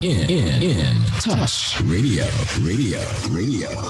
In Touch Radio.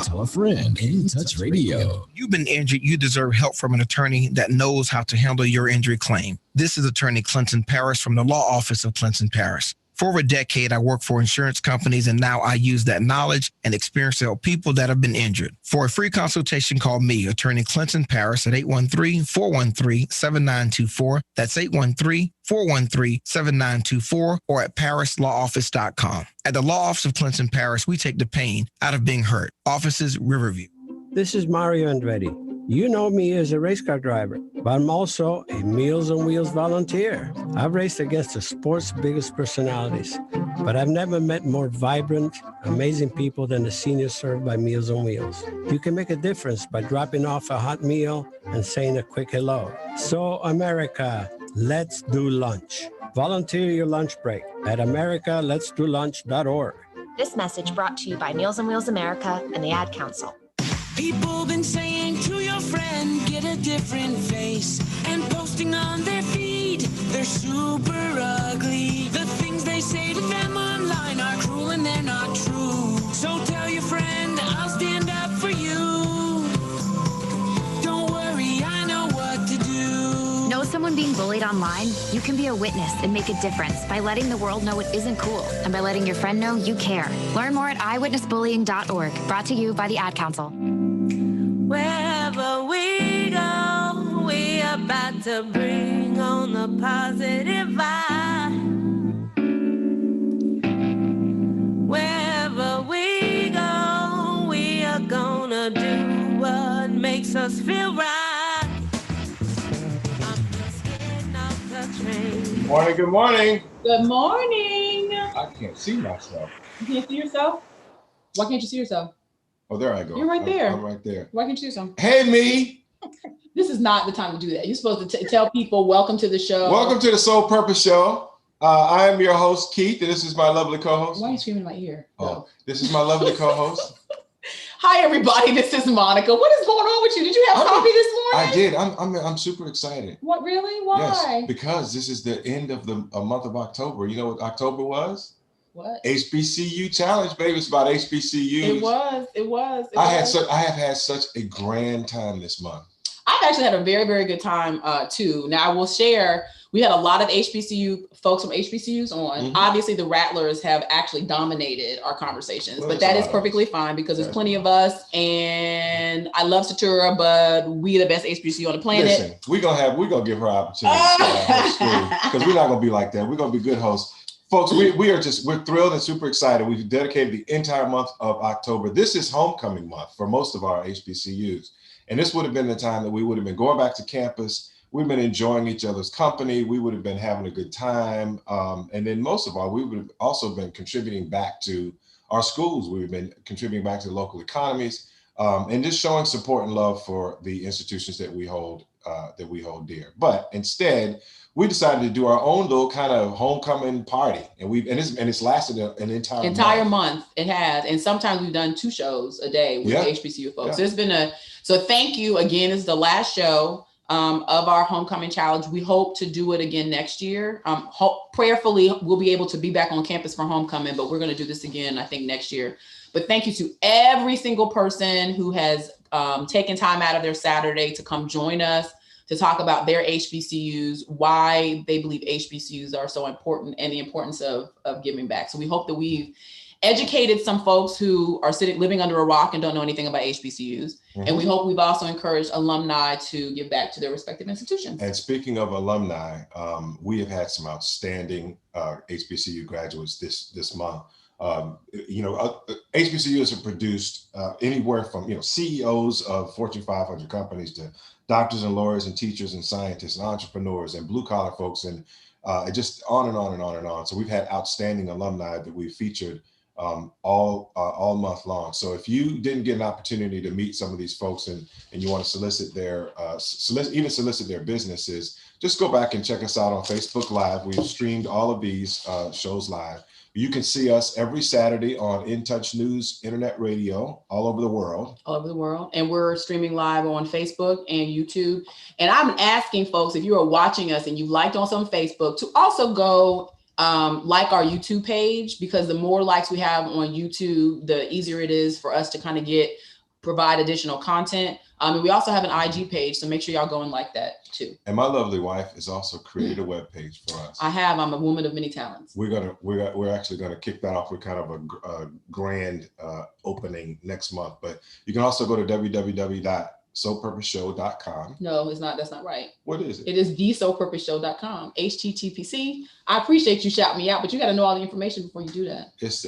Tell a friend. In Touch Radio. You've been injured. You deserve help from an attorney that knows how to handle your injury claim. This is Attorney Clinton Paris from the Law Office of Clinton Paris. For over a decade, I worked for insurance companies, and now I use that knowledge and experience to help people that have been injured. For a free consultation, call me, Attorney Clinton Paris, at 813-413-7924. That's 813-413-7924, or at parislawoffice.com. At the Law Office of Clinton Paris, we take the pain out of being hurt. Offices, Riverview. This is Mario Andretti. You know me as a race car driver, but I'm also a Meals on Wheels volunteer. I've raced against the sport's biggest personalities, but I've never met more vibrant, amazing people than the seniors served by Meals on Wheels. You can make a difference by dropping off a hot meal and saying a quick hello. So, America, let's do lunch. Volunteer your lunch break at americaletsdolunch.org. This message brought to you by Meals on Wheels America and the Ad Council. People been saying to your friend, get a different face, and posting on their feed, they're super ugly. The things they say to them online are cruel and they're not true. So tell your friend, I'll stand up for you. Don't worry, I know what to do. Know someone being bullied online? You can be a witness and make a difference by letting the world know it isn't cool and by letting your friend know you care. Learn more at eyewitnessbullying.org. Brought to you by the Ad Council. Wherever we go, we about to bring on the positive vibe. Wherever we go, we are gonna do what makes us feel right. I'm just getting off the train. Morning, good morning. Good morning. I can't see myself. You can't see yourself? Why can't you see yourself? Oh, there I go. You're right there. I'm right there. Why can't you see yourself? Hey, me. This is not the time to do that. You're supposed to tell people, welcome to the show. Welcome to the Soul Purpose Show. I am your host, Keith, and this is my lovely co-host. Why are you screaming in my ear? Oh, this is my lovely co-host. Hi, everybody. This is Monica. What is going on with you? Did you have coffee this morning? I did. I'm super excited. What, really? Why? Yes, because this is the end of the month of October. You know what October was? What? HBCU challenge, baby. It's about HBCUs. It was. I have had such a grand time this month. I've actually had a very, very good time too. Now I will share, we had a lot of HBCU folks from HBCUs on. Mm-hmm. Obviously the Rattlers have actually dominated our conversations, but that is perfectly fine because there's plenty of us, and I love Satura, but we the best HBCU on the planet. Listen, we're gonna give her opportunity to start her school, because we're not gonna be like that. We're gonna be good hosts. Folks, we're thrilled and super excited. We've dedicated the entire month of October. This is homecoming month for most of our HBCUs. And this would have been the time that we would have been going back to campus. We've been enjoying each other's company. We would have been having a good time. And then most of all, we would have also been contributing back to our schools. We've been contributing back to the local economies, and just showing support and love for the institutions that we hold dear. But instead, we decided to do our own little kind of homecoming party, and it's lasted an entire month. It has, and sometimes we've done 2 shows a day with HBCU folks. Yeah. So thank you again. This is the last show of our homecoming challenge. We hope to do it again next year. Prayerfully, we'll be able to be back on campus for homecoming, but we're going to do this again, I think, next year. But thank you to every single person who has taken time out of their Saturday to come join us, to talk about their HBCUs, why they believe HBCUs are so important, and the importance of giving back. So we hope that we've educated some folks who are living under a rock and don't know anything about HBCUs. Mm-hmm. And we hope we've also encouraged alumni to give back to their respective institutions. And speaking of alumni, we have had some outstanding HBCU graduates this month. HBCUs have produced anywhere from CEOs of Fortune 500 companies to doctors and lawyers and teachers and scientists and entrepreneurs and blue collar folks, and just on and on and on and on. So we've had outstanding alumni that we've featured all month long. So if you didn't get an opportunity to meet some of these folks and you want to solicit their businesses, just go back and check us out on Facebook Live. We've streamed all of these shows live. You can see us every Saturday on In Touch News Internet Radio all over the world. And we're streaming live on Facebook and YouTube. And I'm asking folks, if you are watching us and you liked us on Facebook, to also go like our YouTube page, because the more likes we have on YouTube, the easier it is for us to kind of provide additional content. And we also have an IG page, so make sure y'all go and like that too. And my lovely wife has also created a web page for us. I'm a woman of many talents. We're actually gonna kick that off with kind of a grand opening next month. But you can also go to www.soulpurposeshow.com. No, it's not. That's not right. What is it? It is thesoulpurposeshow.com. HTTPC. I appreciate you shouting me out, but you got to know all the information before you do that. It's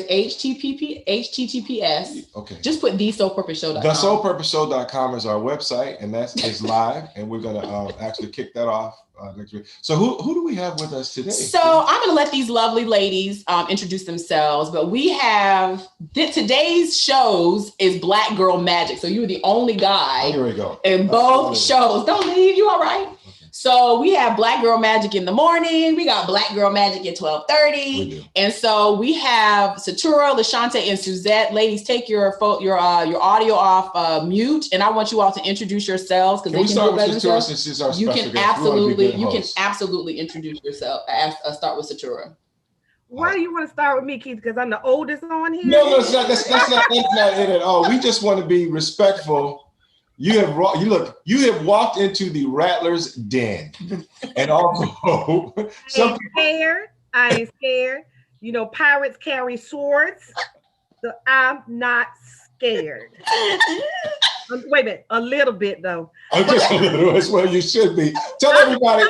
HTTPS. Okay. Just put thesoulpurposeshow.com. Thesoulpurposeshow.com is our website, and it's live, and we're gonna actually kick that off next week. So who do we have with us today? So I'm gonna let these lovely ladies introduce themselves, but we have today's shows is Black Girl Magic. So you're the only guy here we go. in both shows. Don't leave. You all right? Okay. So we have Black Girl Magic in the morning. We got Black Girl Magic at 12:30. And so we have Satura, LaShante, and Suzette. Ladies, take your audio off mute, and I want you all to introduce yourselves because they can do it better themselves. Since she's our special guest. You can absolutely introduce yourself. Start with Satura. Why do you want to start with me, Keith? Because I'm the oldest on here. No, that's not it at all. We just want to be respectful. You have walked into the Rattler's den, and although I ain't scared. You know, pirates carry swords, so I'm not scared. Wait a minute, a little bit though. Just a little as well. You should be. Tell everybody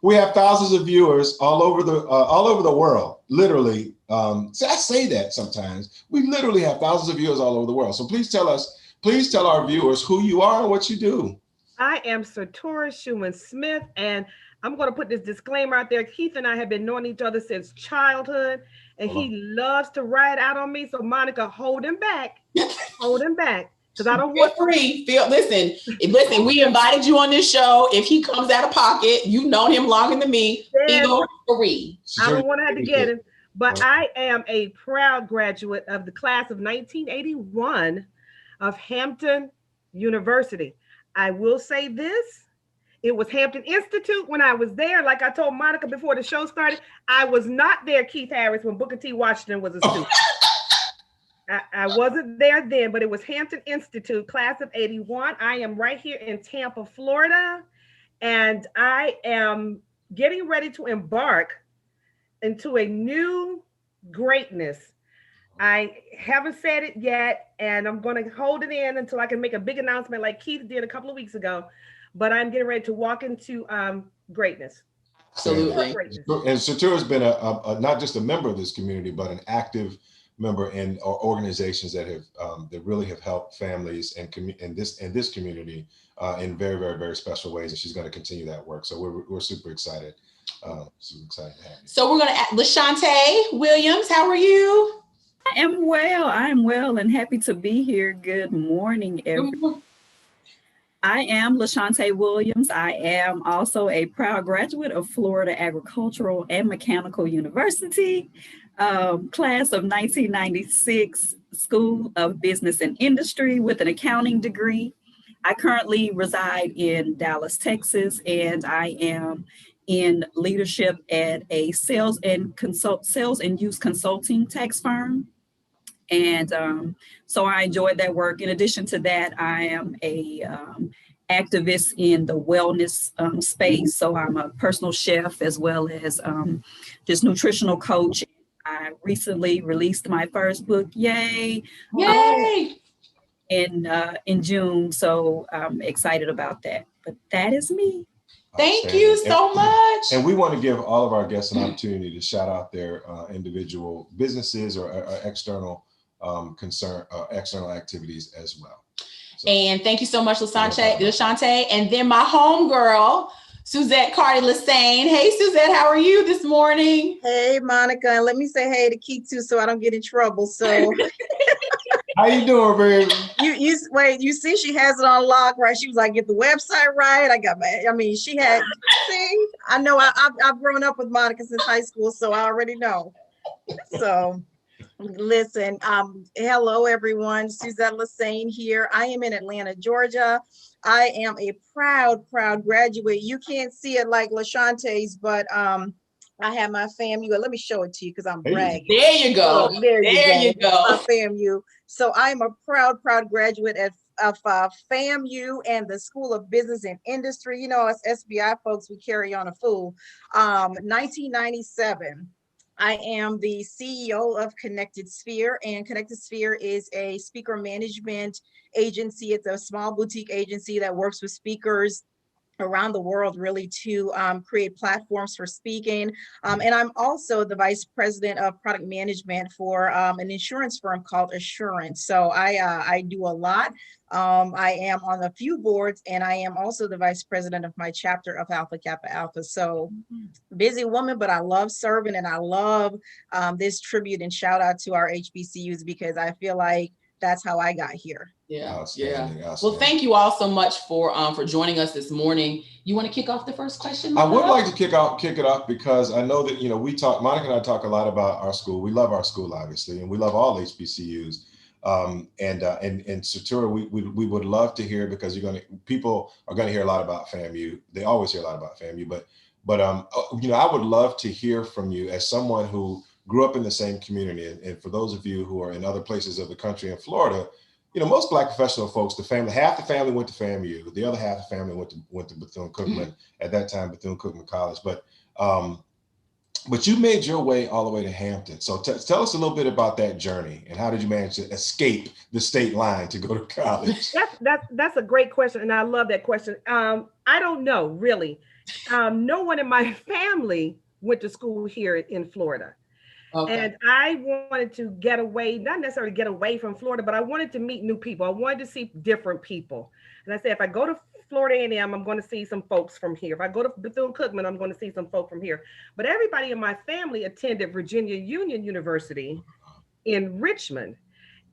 we have thousands of viewers all over the world. Literally, I say that sometimes. We literally have thousands of viewers all over the world. So please tell our viewers who you are and what you do. I am Satura Schumann-Smith, and I'm going to put this disclaimer out there. Keith and I have been knowing each other since childhood, and he loves to ride out on me. So Monica, hold him back. Hold him back. Because I don't want free. Listen, we invited you on this show. If he comes out of pocket, you've known him longer than me. Feel free. I don't want to have to get him. But I am a proud graduate of the class of 1981 of Hampton University. I will say this. It was Hampton Institute when I was there. Like I told Monica before the show started, I was not there, Keith Harris, when Booker T. Washington was a student. I wasn't there then, but it was Hampton Institute, class of 81. I am right here in Tampa, Florida, and I am getting ready to embark into a new greatness. I haven't said it yet, and I'm going to hold it in until I can make a big announcement like Keith did a couple of weeks ago, but I'm getting ready to walk into greatness. Absolutely. And Satura has been not just a member of this community, but an active member in organizations that really have helped families and this community in very, very, very special ways. And she's going to continue that work. So we're super excited. Super excited to have you. So we're going to LaShante Williams. How are you? I am well and happy to be here. Good morning, everyone. I am LaShante Williams. I am also a proud graduate of Florida Agricultural and Mechanical University, class of 1996, School of Business and Industry with an accounting degree. I currently reside in Dallas, Texas, and I am in leadership at a sales and use consulting tax firm. And so I enjoyed that work. In addition to that, I am a activist in the wellness space. So I'm a personal chef as well as just nutritional coach. I recently released my first book, yay! In June. So I'm excited about that. But that is me. Thank you so much. And we want to give all of our guests an opportunity to shout out their individual businesses or external external activities as well. So, and thank you so much, LaShante. And then my homegirl, Suzette Carty-Lassane. Hey, Suzette, how are you this morning? Hey, Monica. And let me say hey to Keith too, so I don't get in trouble. So how you doing, baby? You see, she has it on lock, right? She was like, get the website right. She had, see, I know I've grown up with Monica since high school, so I already know. So listen, hello, everyone. Suzette Lassane here. I am in Atlanta, Georgia. I am a proud graduate. You can't see it like LaShante's, but I have my FAMU. Let me show it to you because I'm bragging. There you go. So, there you go. My FAMU. So I'm a proud graduate of FAMU and the School of Business and Industry. You know, us SBI folks, we carry on a fool. 1997. I am the CEO of Connected Sphere, and Connected Sphere is a speaker management agency. It's a small boutique agency that works with speakers around the world, really, to create platforms for speaking. And I'm also the vice president of product management for an insurance firm called Assurance. So I do a lot. I am on a few boards, and I am also the vice president of my chapter of Alpha Kappa Alpha. So busy woman, but I love serving, and I love this tribute and shout out to our HBCUs, because I feel like that's how I got here. Yeah. Outstanding. Well, thank you all so much for joining us this morning. You want to kick off the first question, Monica? I would like to kick it off because I know that, you know, Monica and I talk a lot about our school. We love our school, obviously, and we love all HBCUs. And Satura, we would love to hear, because people are going to hear a lot about FAMU. They always hear a lot about FAMU, but you know, I would love to hear from you as someone who grew up in the same community. And for those of you who are in other places of the country, in Florida, you know, most Black professional folks, half the family went to FAMU, the other half of the family went to Bethune-Cookman, at that time, Bethune-Cookman College. But you made your way all the way to Hampton. So tell us a little bit about that journey, and how did you manage to escape the state line to go to college? That's a great question, and I love that question. I don't know, really. No one in my family went to school here in Florida. Okay. And I wanted to get away, not necessarily get away from Florida, but I wanted to meet new people. I wanted to see different people. And I said, if I go to Florida A&M, I'm going to see some folks from here. If I go to Bethune-Cookman, I'm going to see some folk from here. But everybody in my family attended Virginia Union University in Richmond.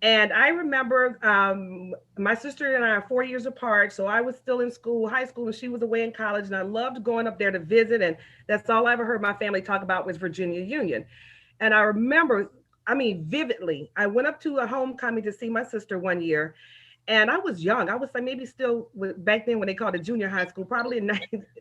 And I remember my sister and I are 4 years apart. So I was still in school, high school, and she was away in college. And I loved going up there to visit. And that's all I ever heard my family talk about was Virginia Union. And I remember, vividly, I went up to a homecoming to see my sister one year, and I was young. I was like maybe still back then when they called it junior high school, probably in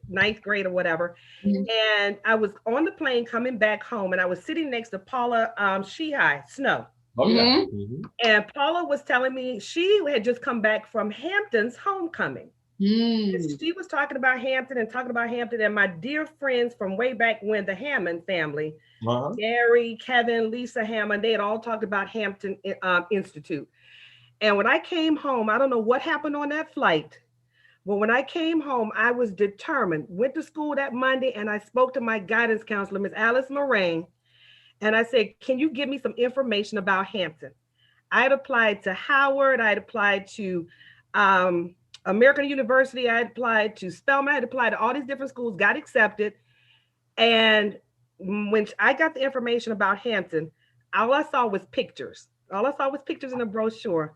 ninth grade or whatever. Mm-hmm. And I was on the plane coming back home, and I was sitting next to Paula Snow. Oh, yeah. Mm-hmm. And Paula was telling me she had just come back from Hampton's homecoming. Mm. She was talking about Hampton, and my dear friends from way back when, the Hammond family, Gary, Kevin, Lisa Hammond, they had all talked about Hampton Institute. And when I came home, I don't know what happened on that flight, but when I came home, I was determined. Went to school that Monday, and I spoke to my guidance counselor, Ms. Alice Moraine, and I said, can you give me some information about Hampton? I had applied to Howard, I had applied to American University, I had applied to Spelman, I had applied to all these different schools, got accepted. And when I got the information about Hampton, all I saw was pictures. All I saw was pictures in a brochure.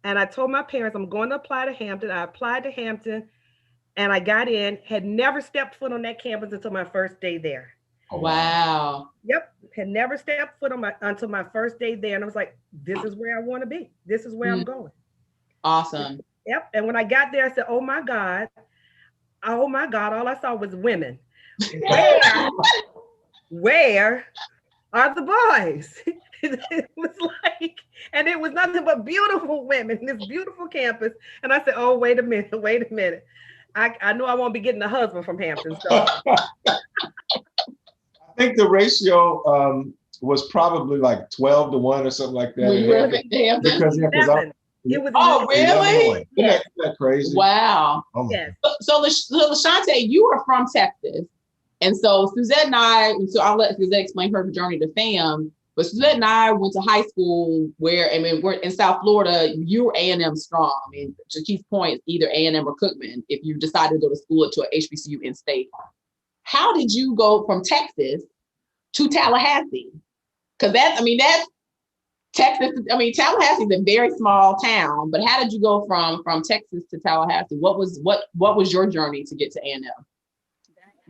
And I told my parents, I'm going to apply to Hampton. I applied to Hampton, and I got in, had never stepped foot on that campus until my first day there. Oh, wow. Yep, had never stepped foot on until my first day there. And I was like, this is where I want to be. This is where I'm going. Awesome. Yep. And when I got there, I said, oh my God, all I saw was women. Where are the boys? It was like, and it was nothing but beautiful women, this beautiful campus. And I said, oh, wait a minute. I know I won't be getting a husband from Hampton. So I think the ratio was probably like 12-1 or something like that. Because it was. Oh, really? Isn't that crazy? Wow. Oh, yes. So LaShante, you are from Texas. And so Suzette and I'll let Suzette explain her journey to FAM, but Suzette and I went to high school we're in South Florida, you're A&M strong. I mean, to Keith's point, either A&M or Cookman, if you decided to go to school to an HBCU in state. How did you go from Texas to Tallahassee? Because that's Texas, Tallahassee is a very small town, but how did you go from Texas to Tallahassee? What was your journey to get to A&M?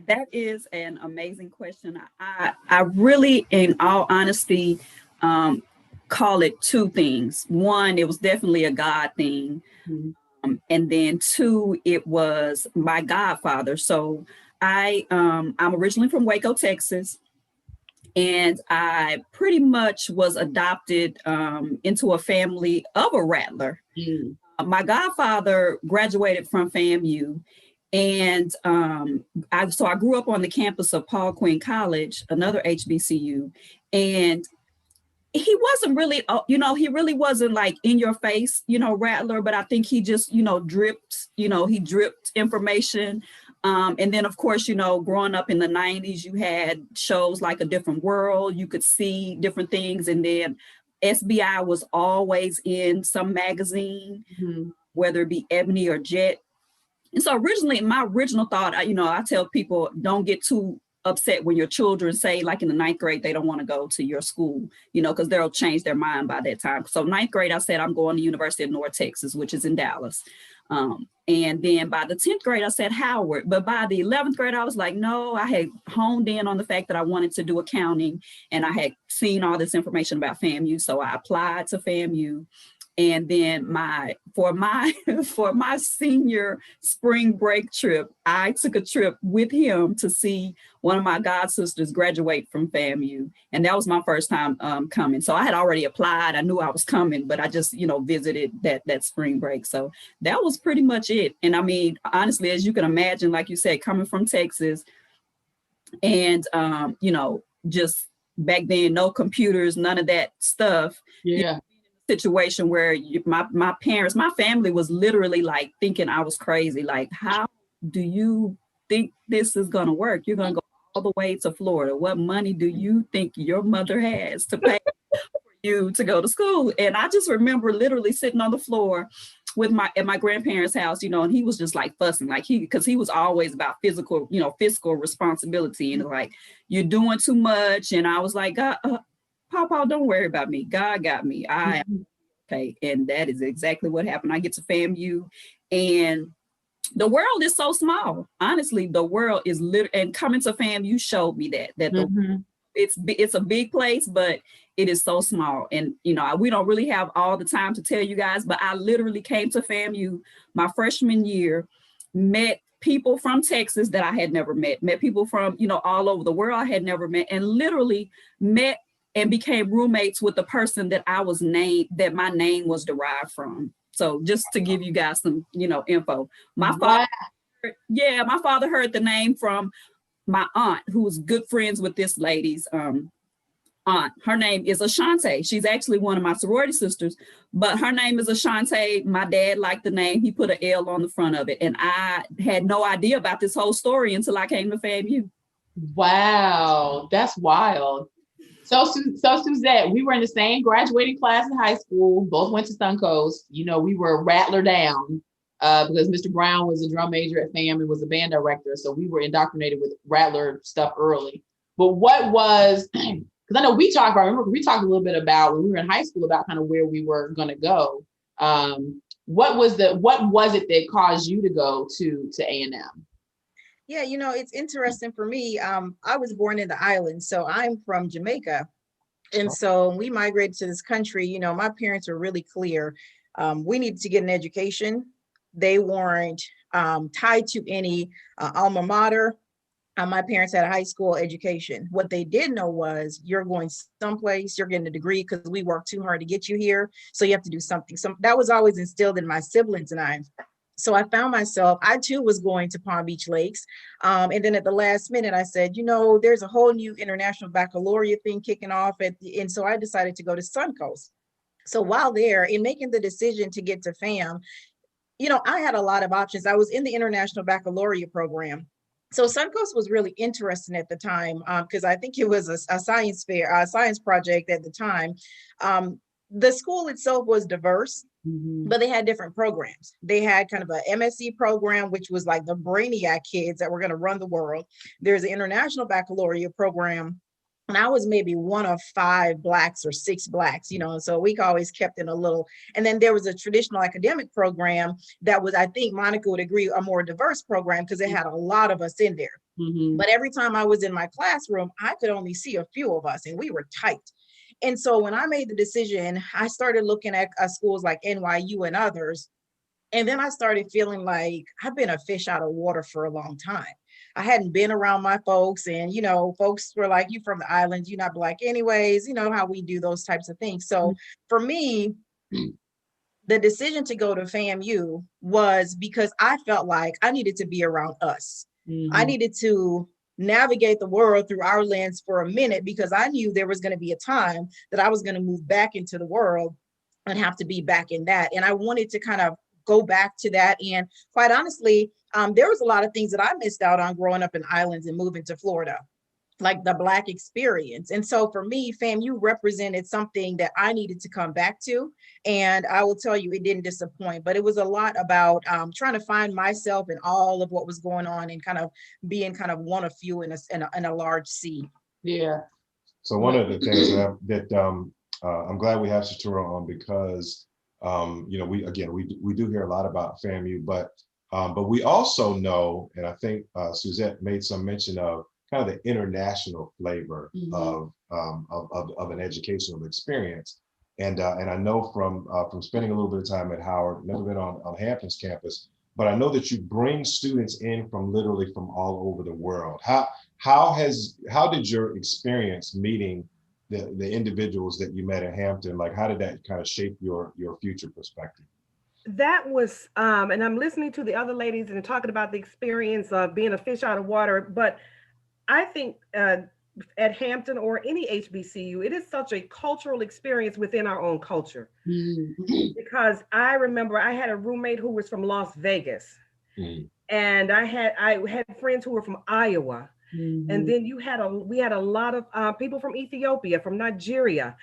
That is an amazing question. I really, in all honesty, call it two things. One, it was definitely a God thing. Mm-hmm. And then two, it was my godfather. So I'm originally from Waco, Texas. And I pretty much was adopted into a family of a Rattler. My godfather graduated from FAMU, and I grew up on the campus of Paul Quinn College, another HBCU, and he wasn't really, he really wasn't like in your face, Rattler, but I think he just, dripped information. And then, of course, growing up in the 90s, you had shows like A Different World. You could see different things. And then SBI was always in some magazine, whether it be Ebony or Jet. And so originally, my original thought, I tell people, don't get too upset when your children say, like in the 9th grade, they don't want to go to your school, because they'll change their mind by that time. So 9th grade, I said, I'm going to University of North Texas, which is in Dallas. And then by the 10th grade, I said Howard. But by the 11th grade, I was like, no, I had honed in on the fact that I wanted to do accounting, and I had seen all this information about FAMU. So I applied to FAMU. And then for my senior spring break trip, I took a trip with him to see one of my god sisters graduate from FAMU. And that was my first time coming. So I had already applied. I knew I was coming, but I just, visited that spring break. So that was pretty much it. And I mean, honestly, as you can imagine, like you said, coming from Texas and, just back then, no computers, none of that stuff. Yeah. Situation where my parents, my family was literally like thinking I was crazy. Like, how do you think this is going to work? You're going to go all the way to Florida. What money do you think your mother has to pay for you to go to school? And I just remember literally sitting on the floor at my grandparents' house, and he was just like fussing, like because he was always about fiscal responsibility, and like, you're doing too much. And I was like, God, Papa, don't worry about me. God got me. I am okay. And that is exactly what happened. I get to FAMU, and the world is so small. Honestly, the world is and coming to FAMU showed me that it's a big place, but it is so small. And, we don't really have all the time to tell you guys, but I literally came to FAMU my freshman year, met people from Texas that I had never met people from, all over the world I had never met, and literally met and became roommates with the person that that my name was derived from. So just to give you guys some, info. My father heard the name from my aunt, who was good friends with this lady's aunt. Her name is Ashante. She's actually one of my sorority sisters, but her name is Ashante. My dad liked the name. He put an L on the front of it. And I had no idea about this whole story until I came to FAMU. Wow, that's wild. So Suzette, we were in the same graduating class in high school, both went to Suncoast. We were Rattler down because Mr. Brown was a drum major at FAM and was a band director. So we were indoctrinated with Rattler stuff early. But what was, because I know we talked a little bit about when we were in high school about kind of where we were going to go. What was it that caused you to go to A&M? Yeah, it's interesting for me. I was born in the islands, so I'm from Jamaica. And so we migrated to this country, my parents were really clear. We needed to get an education. They weren't tied to any alma mater. My parents had a high school education. What they did know was you're going someplace, you're getting a degree because we worked too hard to get you here. So you have to do something. So that was always instilled in my siblings and I. So I found myself, I too was going to Palm Beach Lakes. And then at the last minute, I said, there's a whole new international baccalaureate thing kicking off. And so I decided to go to Suncoast. So while there, in making the decision to get to FAM, I had a lot of options. I was in the international baccalaureate program. So Suncoast was really interesting at the time because I think it was a science fair, a science project at the time. The school itself was diverse. Mm-hmm. But they had different programs. They had kind of a MSc program, which was like the brainiac kids that were going to run the world. There's an international baccalaureate program. And I was maybe one of 5 Blacks or 6 Blacks, so we always kept in a little. And then there was a traditional academic program that was, I think Monica would agree, a more diverse program because it had a lot of us in there. Mm-hmm. But every time I was in my classroom, I could only see a few of us and we were tight. And so when I made the decision, I started looking at schools like NYU and others. And then I started feeling like I've been a fish out of water for a long time. I hadn't been around my folks, and folks were like, "You from the islands, you're not Black anyways," how we do those types of things. So for me, the decision to go to FAMU was because I felt like I needed to be around us. I needed to navigate the world through our lens for a minute, because I knew there was going to be a time that I was going to move back into the world and have to be back in that. And I wanted to kind of go back to that. And quite honestly, there was a lot of things that I missed out on growing up in islands and moving to Florida, like the Black experience. And so for me, FAMU represented something that I needed to come back to. And I will tell you, it didn't disappoint, but it was a lot about trying to find myself in all of what was going on, and kind of being kind of one of few in a large sea. Yeah. So one of the things that I'm glad we have Shatura on, because we do hear a lot about FAMU, but we also know, and I think Suzette made some mention of, kind of the international flavor of an educational experience. And I know from spending a little bit of time at Howard, never been on Hampton's campus, but I know that you bring students in from literally from all over the world. How did your experience meeting the individuals that you met at Hampton, like how did that kind of shape your future perspective? That was, and I'm listening to the other ladies and talking about the experience of being a fish out of water, but I think at Hampton or any HBCU, it is such a cultural experience within our own culture. Because I remember I had a roommate who was from Las Vegas, and I had friends who were from Iowa, and then we had a lot of people from Ethiopia, from Nigeria,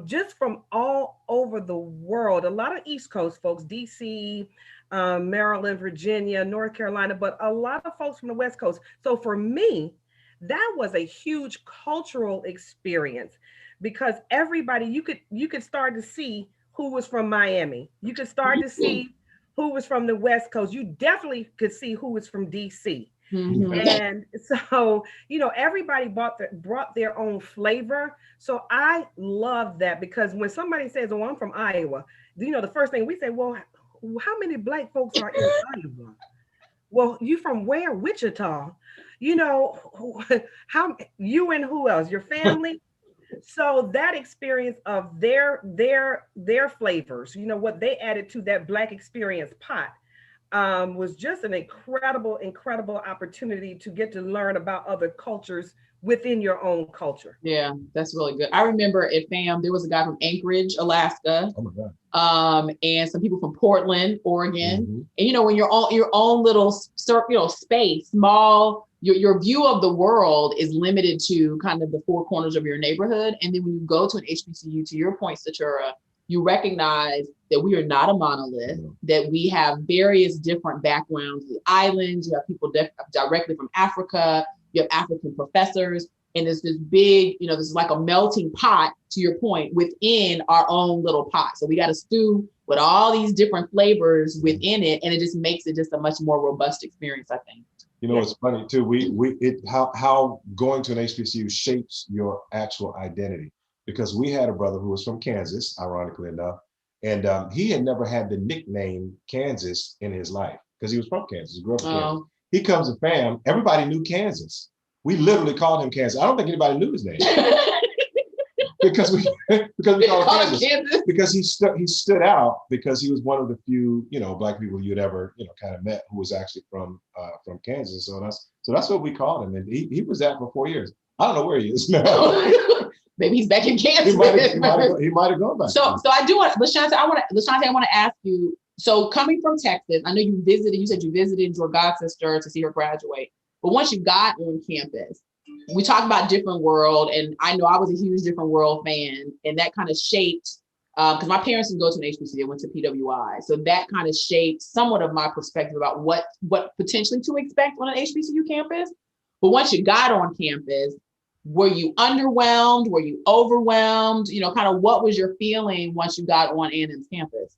just from all over the world. A lot of East Coast folks, DC, Maryland, Virginia, North Carolina, but a lot of folks from the West Coast. So for me, that was a huge cultural experience, because everybody, you could start to see who was from Miami. You could start to see who was from the West Coast. You definitely could see who was from DC. And so, everybody brought their own flavor. So I love that, because when somebody says, "Oh, I'm from Iowa," the first thing we say, "Well, how many Black folks are in Iowa?" "Well, you from where?" "Wichita." How you and who else? Your family? So that experience of their flavors, what they added to that Black experience pot, was just an incredible opportunity to get to learn about other cultures within your own culture. Yeah, that's really good. I remember at FAM, there was a guy from Anchorage, Alaska. Oh my God. And some people from Portland, Oregon. And when you're on your own little space, small, your view of the world is limited to kind of the four corners of your neighborhood. And then when you go to an HBCU, to your point, Satura, you recognize that we are not a monolith, that we have various different backgrounds, the islands, you have people directly from Africa, you have African professors, and there's this big, this is like a melting pot, to your point, within our own little pot. So we got to stew with all these different flavors within it, and it just makes it just a much more robust experience, I think. It's funny too, how going to an HBCU shapes your actual identity. Because we had a brother who was from Kansas, ironically enough, and he had never had the nickname Kansas in his life, because he was from Kansas, he grew up in Kansas. He comes to FAM, everybody knew Kansas. We literally called him Kansas. I don't think anybody knew his name. because we called him Kansas. Because he stood out, because he was one of the few, Black people you'd ever, kind of met who was actually from Kansas. So that's what we called him. And he was that for 4 years. I don't know where he is now. Maybe he's back in Kansas. He might have gone back. So I do want, LaShante, I want to ask you, so coming from Texas, I know you said you visited your god sister to see her graduate, but once you got on campus, we talked about Different World, and I know I was a huge Different World fan, and that kind of shaped, because my parents didn't go to an HBCU, they went to PWI, so that kind of shaped somewhat of my perspective about what potentially to expect on an HBCU campus. But once you got on campus, were you underwhelmed? Were you overwhelmed? Kind of what was your feeling once you got on A&M's campus?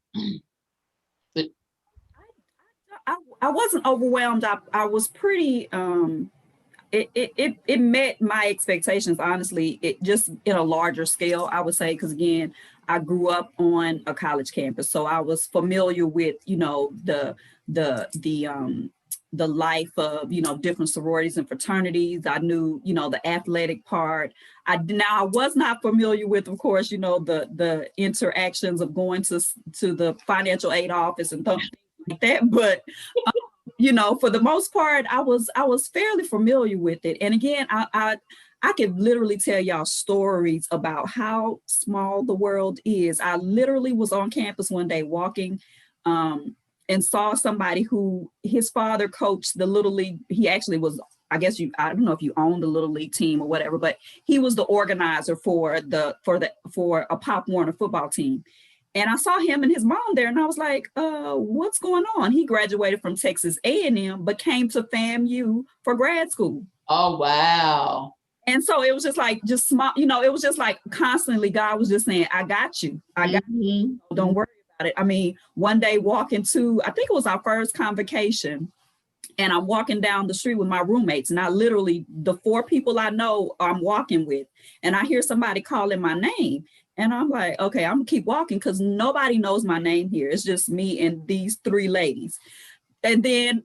I wasn't overwhelmed. I was pretty, it met my expectations, honestly. It just in a larger scale, I would say, because again, I grew up on a college campus, so I was familiar with, the the life of, different sororities and fraternities. I knew, the athletic part. I was not familiar with, of course, the interactions of going to the financial aid office and things like that. But, for the most part, I was fairly familiar with it. And again, I could literally tell y'all stories about how small the world is. I literally was on campus one day walking, and saw somebody who his father coached the Little League. He actually was, I don't know if you own the Little League team or whatever, but he was the organizer for a Pop Warner football team. And I saw him and his mom there, and I was like, what's going on? He graduated from Texas A&M, but came to FAMU for grad school. Oh, wow. And so it was just small, it was just like constantly God was just saying, I got you. I got you. Don't worry about it. I mean, one day walking to, I think it was our first convocation, and I'm walking down the street with my roommates, and I literally, the 4 people I know I'm walking with, and I hear somebody calling my name. And I'm like, okay, I'm gonna keep walking because nobody knows my name here. It's just me and these 3 ladies. And then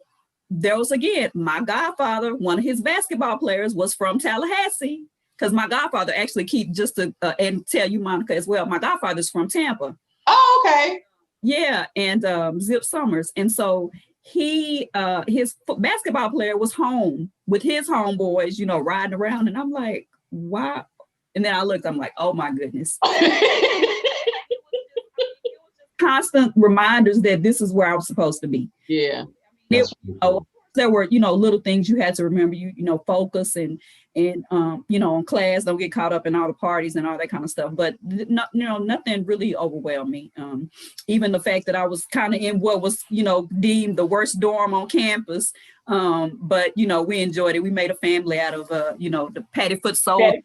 there was, again, my godfather, one of his basketball players was from Tallahassee, because my godfather actually and tell you, Monica, as well, my godfather's from Tampa. Oh, okay. Yeah, and Zip Summers. And so his basketball player was home with his homeboys, riding around. And I'm like, wow. And then I looked, I'm like, oh my goodness. Constant reminders that this is where I was supposed to be. Yeah. There were, little things you had to remember, focus and on class, don't get caught up in all the parties and all that kind of stuff. But nothing really overwhelmed me. Even the fact that I was kind of in what was, deemed the worst dorm on campus. But we enjoyed it. We made a family out of the Pattyfoot soul.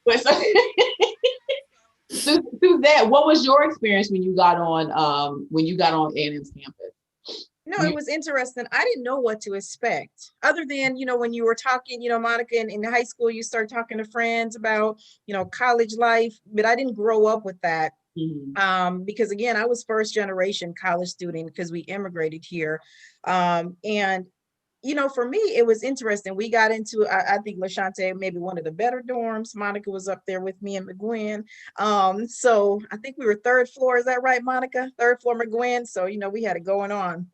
Suzette, what was your experience when you got on A&M's campus? No, it was interesting. I didn't know what to expect other than, when you were talking, Monica, in high school, you start talking to friends about, college life, but I didn't grow up with that. Mm-hmm. Because again, I was first generation college student because we immigrated here. And for me, it was interesting. We got into, I think LaShante, maybe one of the better dorms. Monica was up there with me and McGuinn. So I think we were 3rd floor. Is that right, Monica? 3rd floor McGuinn. So, we had it going on.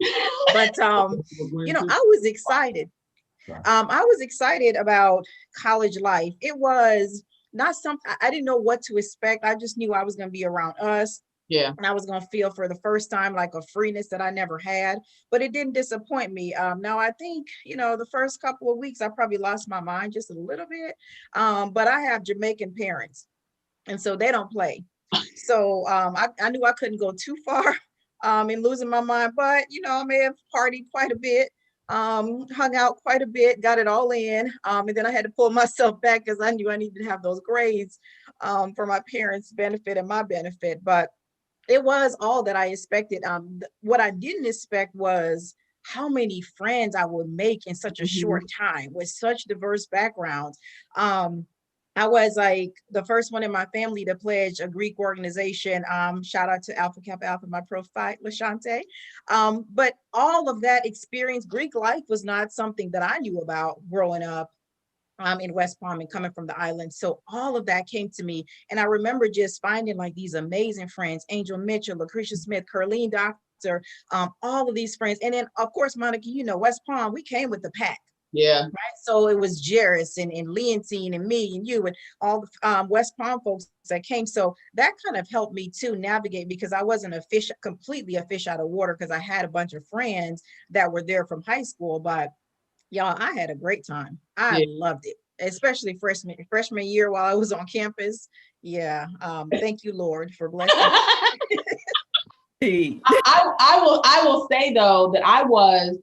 But, I was excited. I was excited about college life. It was not something, I didn't know what to expect. I just knew I was going to be around us. Yeah. And I was going to feel for the first time like a freeness that I never had, but it didn't disappoint me. Now I think, the first couple of weeks, I probably lost my mind just a little bit. But I have Jamaican parents, and so they don't play. So I knew I couldn't go too far in losing my mind, but, I may have partied quite a bit, hung out quite a bit, got it all in. And then I had to pull myself back because I knew I needed to have those grades for my parents' benefit and my benefit. But it was all that I expected. What I didn't expect was how many friends I would make in such a short time with such diverse backgrounds. I was like the first one in my family to pledge a Greek organization. Shout out to Alpha Kappa Alpha, my prophyte, LaShante. But all of that experience, Greek life was not something that I knew about growing up in West Palm and coming from the island. So all of that came to me. And I remember just finding like these amazing friends, Angel Mitchell, Lucretia Smith, Curleen Doctor, all of these friends. And then of course, Monica, West Palm, we came with the pack. Yeah. Right. So it was Jairus and Leontine and me and you and all the West Palm folks that came. So that kind of helped me to navigate because I wasn't completely a fish out of water because I had a bunch of friends that were there from high school. But y'all, I had a great time. I loved it, especially freshman year while I was on campus. Yeah. Thank you, Lord, for blessing me. I will say though that I wasn't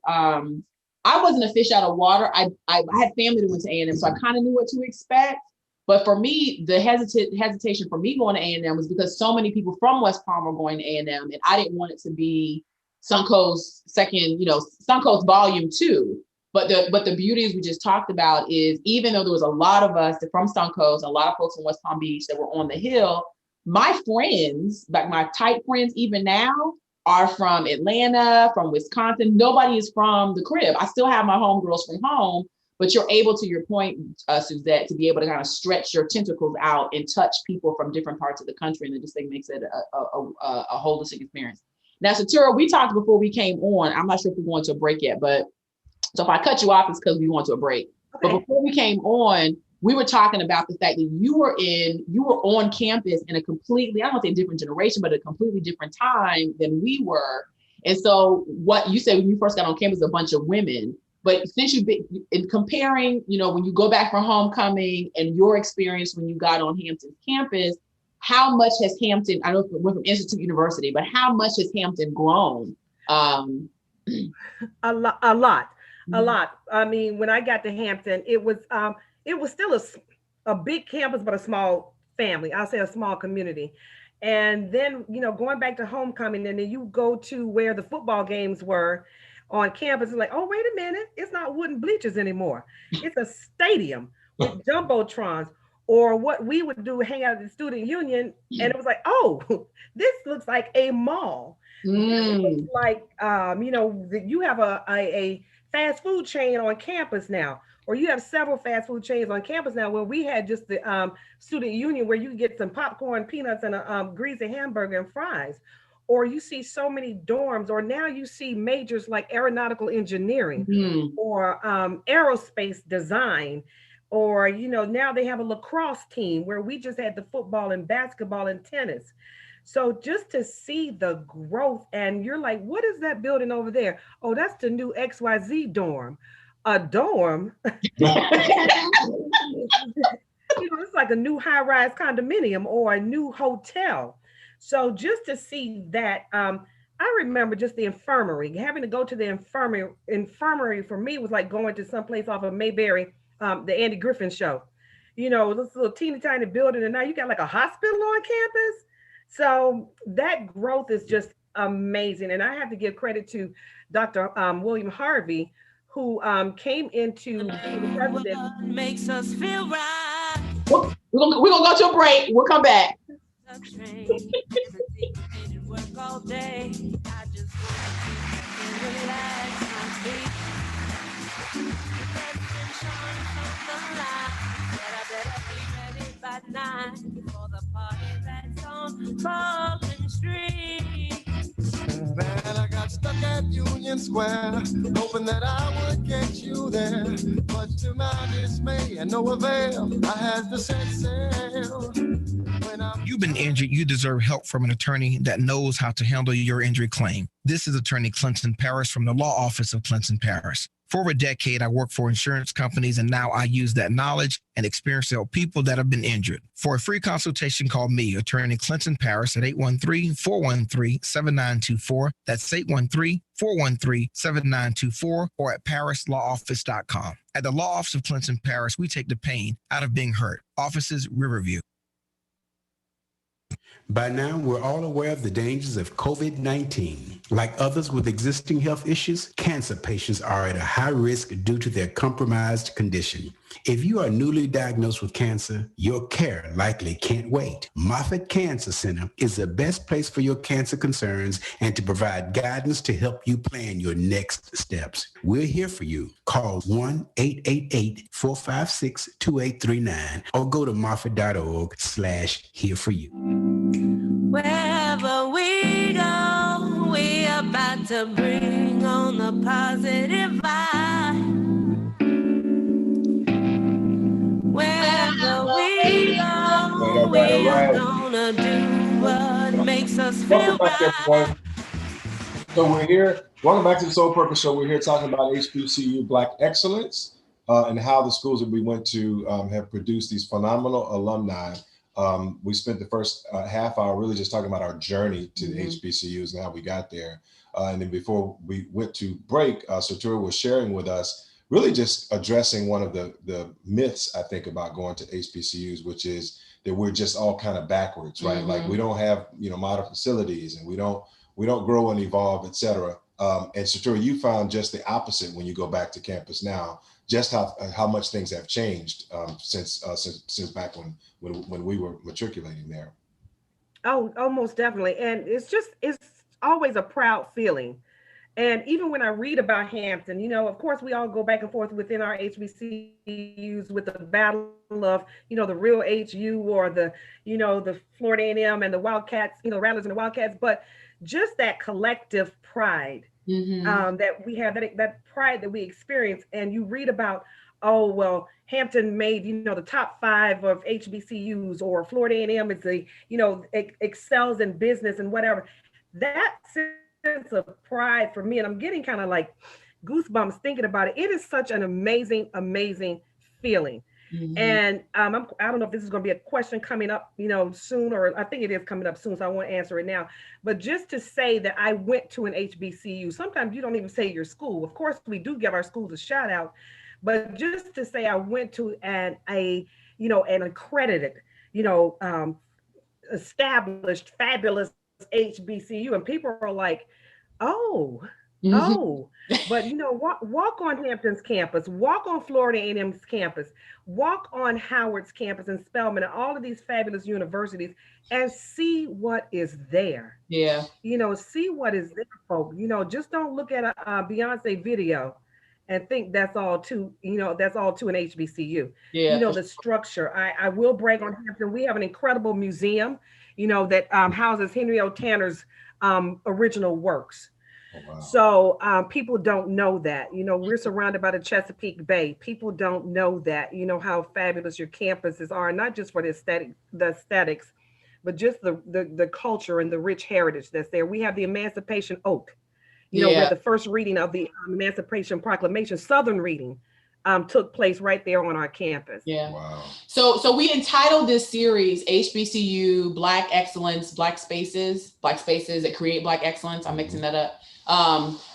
a fish out of water. I had family that went to A&M, so I kind of knew what to expect. But for me, the hesitation for me going to A&M was because so many people from West Palm were going to A&M, and I didn't want it to be Suncoast Suncoast Volume 2. But the beauty, as we just talked about, is even though there was a lot of us from Suncoast, a lot of folks in West Palm Beach that were on the Hill, my friends, like my tight friends, even now, are from Atlanta, from Wisconsin. Nobody is from the crib. I still have my homegirls from home, but you're able, to your point, Suzette, to be able to kind of stretch your tentacles out and touch people from different parts of the country. And it just makes it a holistic experience. Now, Satura, we talked before we came on. I'm not sure if we're going to a break yet, but so if I cut you off, it's because we went to a break. Okay. But before we came on, we were talking about the fact that you were on campus in a completely, I don't want to say different generation, but a completely different time than we were. And so what you said when you first got on campus, a bunch of women, but since you've been in comparing, when you go back for homecoming and your experience when you got on Hampton's campus, how much has Hampton, I know we're from Institute University, but how much has Hampton grown? A lot. I mean, when I got to Hampton, it was still a big campus, but a small family. I'll say a small community. And then, going back to homecoming, and then you go to where the football games were on campus, it's like, oh, wait a minute, it's not wooden bleachers anymore. It's a stadium with jumbotrons. Or what we would do, hang out at the student union, and it was like, oh, this looks like a mall. It looks like, you have a fast food chain on campus now, or you have several fast food chains on campus now, where we had just the student union where you can get some popcorn, peanuts, and a greasy hamburger and fries. Or you see so many dorms, or now you see majors like aeronautical engineering or aerospace design. Or, now they have a lacrosse team where we just had the football and basketball and tennis. So just to see the growth, and you're like, what is that building over there? Oh, that's the new XYZ dorm. A dorm? It's like a new high-rise condominium or a new hotel. So just to see that, I remember just the infirmary. Having to go to the infirmary for me was like going to someplace off of Mayberry, the Andy Griffin show, this little teeny tiny building, and now you got like a hospital on campus. So that growth is just amazing. And I have to give credit to Dr. William Harvey, who came into the president. Makes us feel right. We're gonna go to a break. We'll come back. Work all day. I just want to relax my feet. By 9 before the party that's on Fulton Street. Man, I got stuck at Union Square, hoping that I would get you there. But to my dismay and no avail, I had to set sail. You've been injured. You deserve help from an attorney that knows how to handle your injury claim. This is Attorney Clinton Paris from the law office of Clinton Paris. For over a decade, I worked for insurance companies, and now I use that knowledge and experience to help people that have been injured. For a free consultation, call me, Attorney Clinton Paris, at 813-413-7924. That's 813-413-7924, or at parislawoffice.com. At the law office of Clinton Paris, we take the pain out of being hurt. Offices, Riverview. By now, we're all aware of the dangers of COVID-19. Like others with existing health issues, cancer patients are at a high risk due to their compromised condition. If you are newly diagnosed with cancer, your care likely can't wait. Moffitt Cancer Center is the best place for your cancer concerns and to provide guidance to help you plan your next steps. We're here for you. Call 1-888-456-2839 or go to moffitt.org/here-for-you. Wherever we go, we about to bring on the positive vibe. Wherever we go, we are gonna do what makes us feel right. So we're here. Welcome back to the Soul Purpose Show. We're here talking about HBCU Black excellence and how the schools that we went to have produced these phenomenal alumni. We spent the first half hour really just talking about our journey to the HBCUs and how we got there. And then before we went to break, Satura was sharing with us really just addressing one of the myths, I think, about going to HBCUs, which is that we're just all kind of backwards, right? Like we don't have, modern facilities, and we don't grow and evolve, et cetera. And Satura, you found just the opposite when you go back to campus now, just how much things have changed since back when we were matriculating there. Oh, most definitely. And it's always a proud feeling. And even when I read about Hampton, of course, we all go back and forth within our HBCUs with the battle of, the real HU or the Florida A&M and the Wildcats, Rattlers and the Wildcats, but just that collective pride that we have, that pride that we experience. And you read about, oh, well, Hampton made, the top 5 of HBCUs, or Florida A&M is excels in business and whatever. That sense of pride for me, and I'm getting kind of like goosebumps thinking about it. It is such an amazing, amazing feeling. And I don't know if this is going to be a question coming up, soon, or I think it is coming up soon, so I won't answer it now. But just to say that I went to an HBCU, sometimes you don't even say your school. Of course, we do give our schools a shout out, but just to say I went to an accredited, established, fabulous HBCU, and people are like, oh, but walk on Hampton's campus, walk on Florida A&M's campus, walk on Howard's campus and Spelman and all of these fabulous universities, and see what is there. Yeah. See what is there, folks. Just don't look at a Beyonce video and think that's all to an HBCU. Yeah. The structure. I will brag on Hampton. We have an incredible museum, that houses Henry O. Tanner's original works. Oh, wow. So people don't know that. We're surrounded by the Chesapeake Bay. People don't know that. How fabulous your campuses are, not just for the aesthetics, but just the culture and the rich heritage that's there. We have the Emancipation Oak. Where the first reading of the Emancipation Proclamation, Southern reading, took place right there on our campus. Yeah. Wow. So we entitled this series HBCU Black Excellence, Black Spaces that create Black excellence. I'm mixing that up.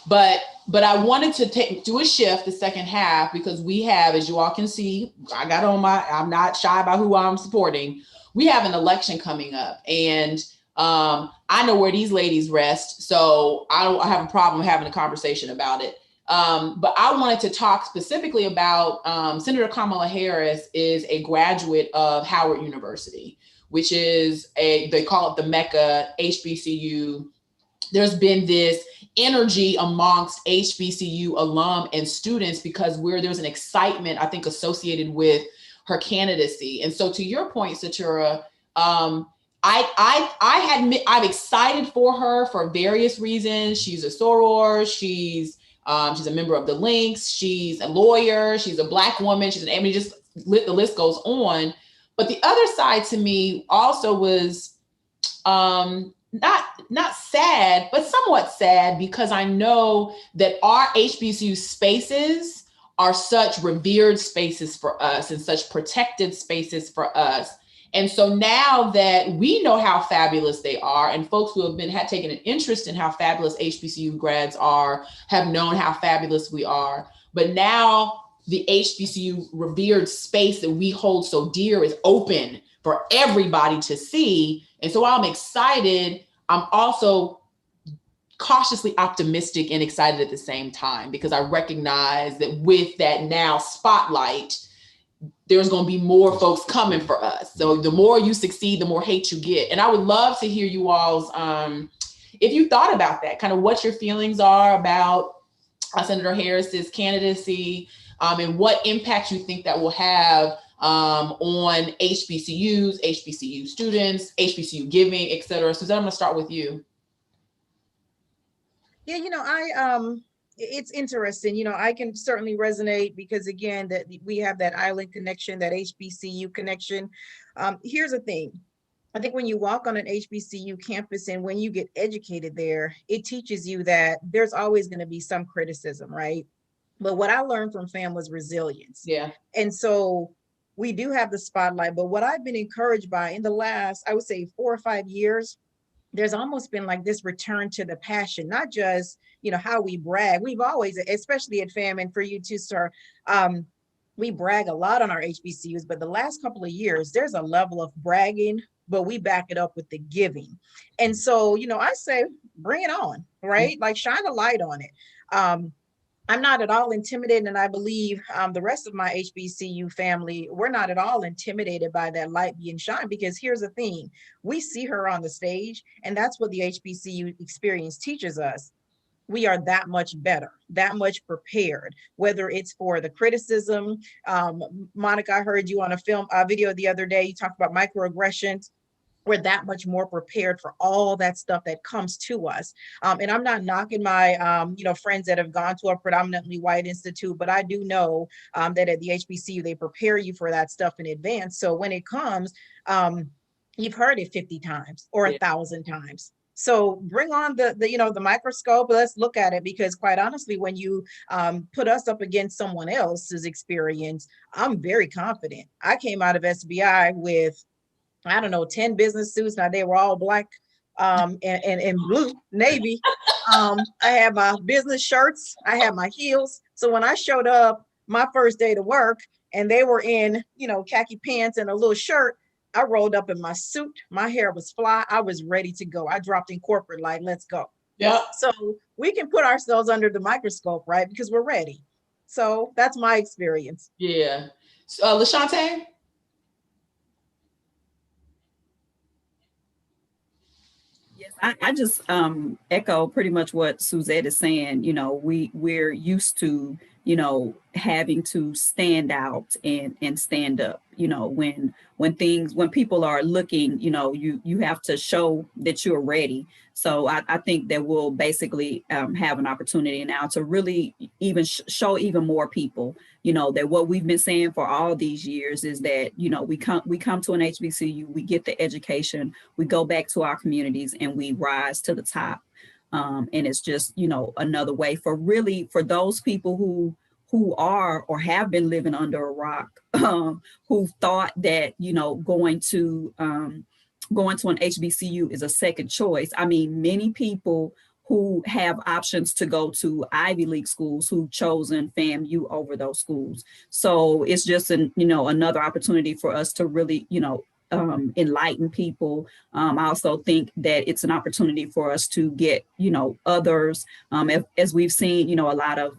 But I wanted to do a shift the second half, because we have, as you all can see, I'm not shy about who I'm supporting. We have an election coming up, and I know where these ladies rest, so I don't have a problem having a conversation about it. But I wanted to talk specifically about Senator Kamala Harris is a graduate of Howard University, which is they call it the Mecca HBCU. There's been this energy amongst HBCU alum and students because there's an excitement, I think, associated with her candidacy. And so to your point, Satura, I'm excited for her for various reasons. She's a soror. She's a member of the Lynx. She's a lawyer. She's a Black woman. The list goes on. But the other side to me also was not sad, but somewhat sad, because I know that our HBCU spaces are such revered spaces for us and such protected spaces for us. And so now that we know how fabulous they are, and folks who have taken an interest in how fabulous HBCU grads are, have known how fabulous we are. But now the HBCU revered space that we hold so dear is open for everybody to see. And so while I'm excited, I'm also cautiously optimistic and excited at the same time, because I recognize that with that now spotlight, there's going to be more folks coming for us. So the more you succeed, the more hate you get. And I would love to hear you all's, if you thought about that, kind of what your feelings are about Senator Harris's candidacy, and what impact you think that will have on HBCUs, HBCU students, HBCU giving, et cetera. Suzanne, I'm going to start with you. Yeah, it's interesting. I can certainly resonate because, again, that we have that island connection, that HBCU connection. Here's the thing. I think when you walk on an HBCU campus and when you get educated there, it teaches you that there's always going to be some criticism, right? But what I learned from FAM was resilience. Yeah. And so we do have the spotlight, but what I've been encouraged by in the last, I would say 4 or 5 years, there's almost been like this return to the passion, not just, how we brag. We've always, especially at FAM, and for you too, sir, we brag a lot on our HBCUs, but the last couple of years, there's a level of bragging, but we back it up with the giving. And so, I say, bring it on, right? Like shine a light on it. I'm not at all intimidated, and I believe the rest of my HBCU family, we're not at all intimidated by that light being shined, because here's the thing, we see her on the stage, and that's what the HBCU experience teaches us. We are that much better, that much prepared, whether it's for the criticism. Monica, I heard you on a video the other day, you talked about microaggressions. We're that much more prepared for all that stuff that comes to us. And I'm not knocking my, friends that have gone to a predominantly white institute, but I do know that at the HBCU, they prepare you for that stuff in advance. So when it comes, you've heard it 50 times or 1,000 times. So bring on the microscope. Let's look at it, because quite honestly, when you put us up against someone else's experience, I'm very confident. I came out of SBI with, I don't know, 10 business suits. Now they were all black and blue, navy. I had my business shirts. I had my heels. So when I showed up my first day to work and they were in, khaki pants and a little shirt, I rolled up in my suit. My hair was fly. I was ready to go. I dropped in corporate, like, let's go. Yeah. So we can put ourselves under the microscope, right? Because we're ready. So that's my experience. Yeah. LaShante? Yes, I just echo pretty much what Suzette is saying. We're used to, having to stand out and stand up. When people are looking, you have to show that you're ready. So I think that we'll basically have an opportunity now to really even show even more people, that what we've been saying for all these years is that, we come to an HBCU, we get the education, we go back to our communities and we rise to the top. And it's just, another way for those people who are or have been living under a rock, who thought that, going to an HBCU is a second choice. I mean, many people who have options to go to Ivy League schools who've chosen FAMU over those schools. So it's just another opportunity for us to really, enlighten people. I also think that it's an opportunity for us to get, others, as we've seen, a lot of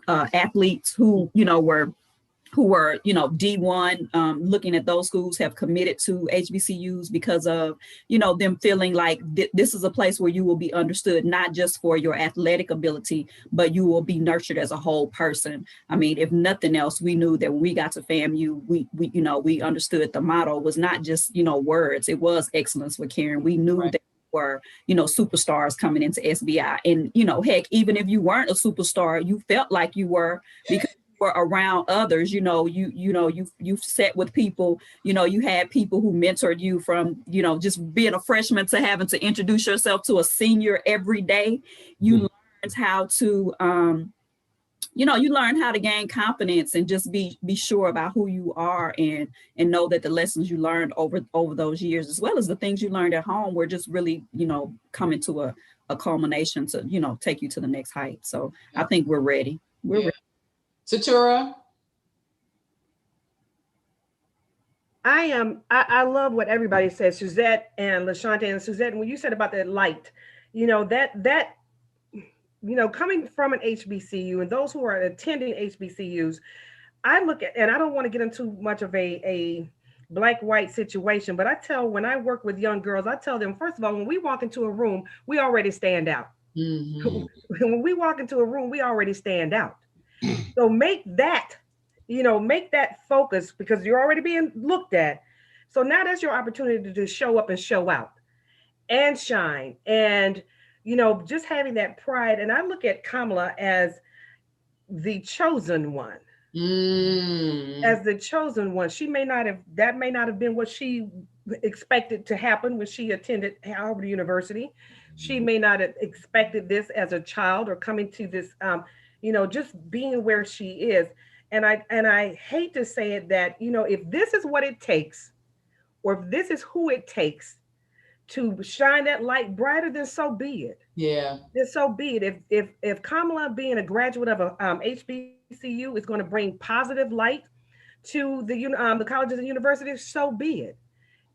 athletes who were D1 looking at those schools have committed to HBCUs because of them feeling like this is a place where you will be understood not just for your athletic ability, but you will be nurtured as a whole person. I mean, if nothing else, we knew that when we got to FAMU, we understood the motto was not just words, it was excellence with caring. We knew that were superstars coming into SBI, and heck, even if you weren't a superstar, you felt like you were, because were around others. You sat with people, you had people who mentored you from just being a freshman to having to introduce yourself to a senior every day. You learned how to you learn how to gain confidence and just be sure about who you are, and know that the lessons you learned over those years, as well as the things you learned at home, were just really, coming to a culmination to, take you to the next height. So I think we're ready. We're ready. Satura? I love what everybody says, Suzette and LaShante. And Suzette, when you said about that light, that coming from an HBCU and those who are attending HBCUs, I look at, and I don't want to get into much of a black-white situation, but when I work with young girls, I tell them, first of all, when we walk into a room, we already stand out. Mm-hmm. When we walk into a room, we already stand out. So make that focus, because you're already being looked at. So now that's your opportunity to show up and show out and shine, and just having that pride. And I look at Kamala as the chosen one. As the chosen one. That may not have been what she expected to happen when she attended Harvard University. She may not have expected this as a child, or coming to this just being where she is. And I hate to say it, that if this is what it takes, or if this is who it takes to shine that light brighter, then so be it. Yeah. Then so be it. If Kamala, being a graduate of a HBCU, is going to bring positive light to the colleges and universities, so be it.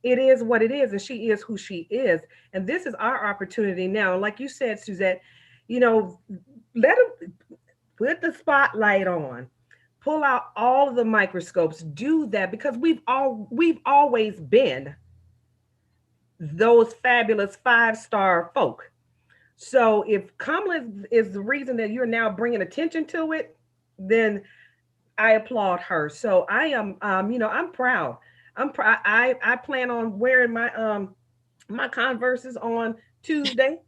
It is what it is, and she is who she is. And this is our opportunity now. Like you said, Suzette, let them put the spotlight on, pull out all of the microscopes, do that, because we've always been those fabulous 5-star folk. So if Kamala is the reason that you're now bringing attention to it, then I applaud her. So I am, I'm proud. I plan on wearing my Converses on Tuesday,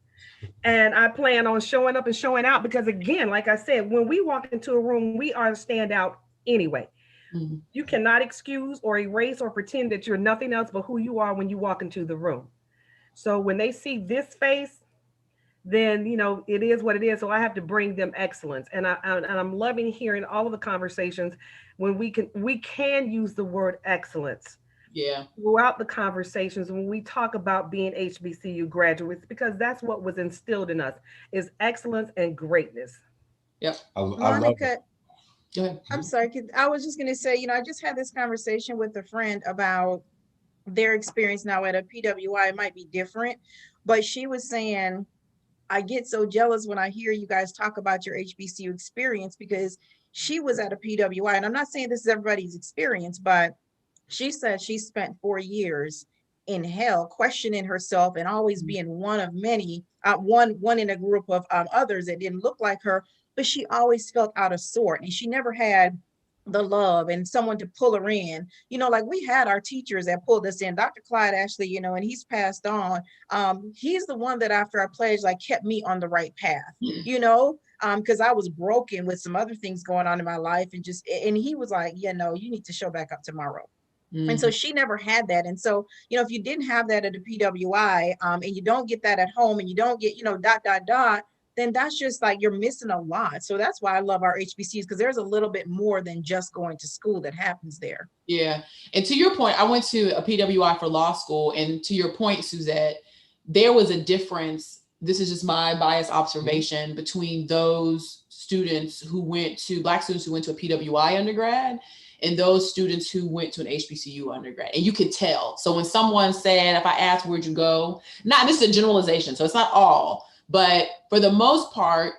and I plan on showing up and showing out, because again, like I said, when we walk into a room, we are a standout anyway. Mm-hmm. You cannot excuse or erase or pretend that you're nothing else but who you are when you walk into the room. So when they see this face, then it is what it is. So I have to bring them excellence, and I'm loving hearing all of the conversations when we can use the word excellence. Yeah. Throughout the conversations when we talk about being HBCU graduates, because that's what was instilled in us, is excellence and greatness. Yep. Monica, go ahead. I'm sorry. I was just going to say, I just had this conversation with a friend about their experience now at a PWI. It might be different, but she was saying, I get so jealous when I hear you guys talk about your HBCU experience, because she was at a PWI, and I'm not saying this is everybody's experience, but she said she spent 4 years in hell, questioning herself and always being one of many, one in a group of others that didn't look like her, but she always felt out of sort, and she never had the love and someone to pull her in. Like we had our teachers that pulled us in. Dr. Clyde Ashley, and he's passed on. He's the one that after I pledged, kept me on the right path, because I was broken with some other things going on in my life, and he was like, you need to show back up tomorrow. Mm-hmm. And so she never had that. And so, if you didn't have that at a PWI, and you don't get that at home, and you don't get, then that's just you're missing a lot. So that's why I love our HBCUs, because there's a little bit more than just going to school that happens there. Yeah. And to your point, I went to a PWI for law school. And to your point, Suzette, there was a difference. This is just my biased observation between those students Black students who went to a PWI undergrad and those students who went to an HBCU undergrad. And you could tell. So when someone said, if I asked, where'd you go? This is a generalization, so it's not all, but for the most part,